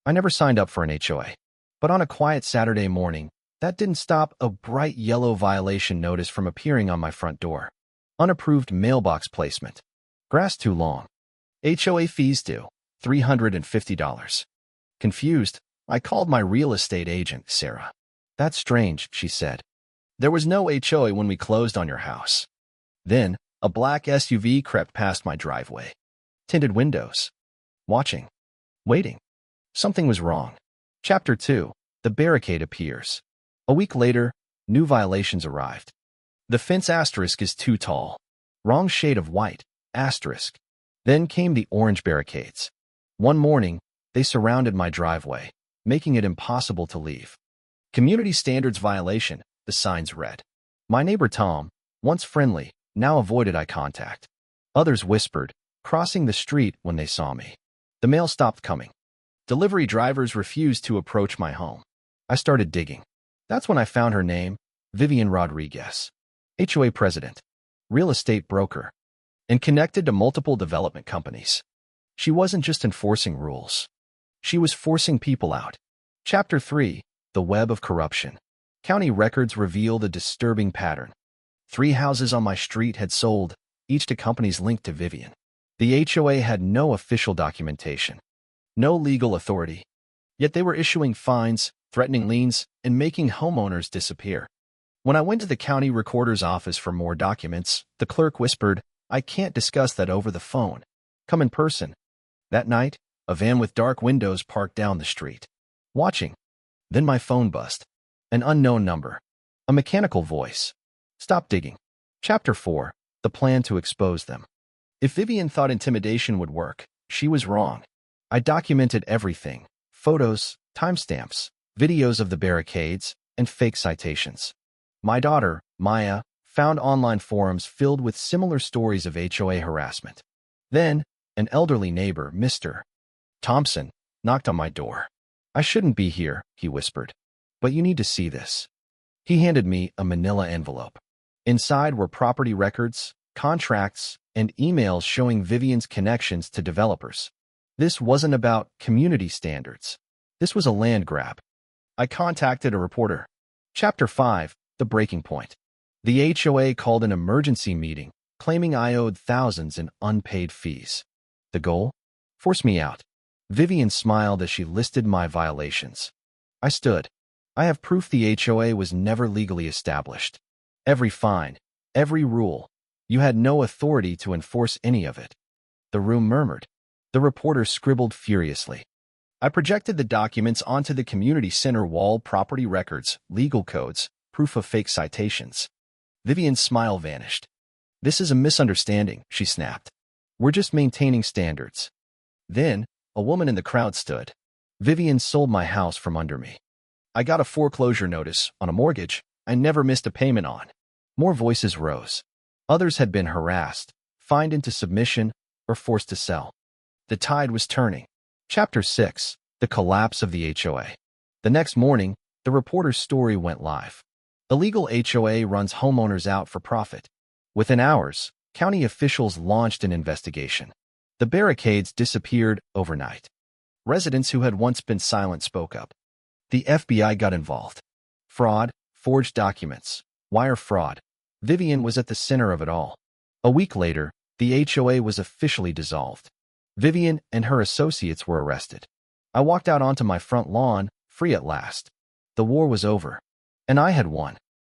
I never signed up for an HOA. But on a quiet Saturday morning, that didn't stop a bright yellow violation notice from appearing on my front door. Unapproved mailbox placement. Grass too long. HOA fees due. $350. Confused, I called my real estate agent, Sarah. That's strange, she said. There was no HOA when we closed on your house. Then, a black SUV crept past my driveway. Tinted windows. Watching. Waiting. Something was wrong. Chapter 2. The barricade appears. A week later, new violations arrived. The fence asterisk is too tall. Wrong shade of white, asterisk. Then came the orange barricades. One morning, they surrounded my driveway, making it impossible to leave. Community standards violation, the signs read. My neighbor Tom, once friendly, now avoided eye contact. Others whispered, crossing the street when they saw me. The mail stopped coming. Delivery drivers refused to approach my home. I started digging. That's when I found her name, Vivian Rodriguez, HOA president, real estate broker, and connected to multiple development companies. She wasn't just enforcing rules. She was forcing people out. Chapter 3. The Web of Corruption. County records revealed a disturbing pattern. 3 houses on my street had sold, each to companies linked to Vivian. The HOA had no official documentation, no legal authority, yet they were issuing fines, threatening liens, and making homeowners disappear. When I went to the county recorder's office for more documents, the clerk whispered, "I can't discuss that over the phone. Come in person." That night, a van with dark windows parked down the street. Watching. Then my phone buzzed. An unknown number. A mechanical voice. Stop digging. Chapter 4. The plan to expose them. If Vivian thought intimidation would work, she was wrong. I documented everything. Photos, timestamps, videos of the barricades, and fake citations. My daughter, Maya, found online forums filled with similar stories of HOA harassment. Then, an elderly neighbor, Mr. Thompson, knocked on my door. "I shouldn't be here," he whispered, "but you need to see this." He handed me a manila envelope. Inside were property records, contracts, and emails showing Vivian's connections to developers. This wasn't about community standards. This was a land grab. I contacted a reporter. Chapter 5. The Breaking Point. The HOA called an emergency meeting, claiming I owed thousands in unpaid fees. The goal? Force me out. Vivian smiled as she listed my violations. I stood. I have proof the HOA was never legally established. Every fine, every rule. You had no authority to enforce any of it. The room murmured. The reporter scribbled furiously. I projected the documents onto the community center wall: property records, legal codes, proof of fake citations. Vivian's smile vanished. "This is a misunderstanding," she snapped. "We're just maintaining standards." Then, a woman in the crowd stood. "Vivian sold my house from under me. I got a foreclosure notice on a mortgage I never missed a payment on." More voices rose. Others had been harassed, fined into submission, or forced to sell. The tide was turning. Chapter 6. The Collapse of the HOA. The next morning, the reporter's story went live. Illegal HOA runs homeowners out for profit. Within hours, county officials launched an investigation. The barricades disappeared overnight. Residents who had once been silent spoke up. The FBI got involved. Fraud, forged documents, wire fraud. Vivian was at the center of it all. A week later, the HOA was officially dissolved. Vivian and her associates were arrested. I walked out onto my front lawn, free at last. The war was over, and I had won.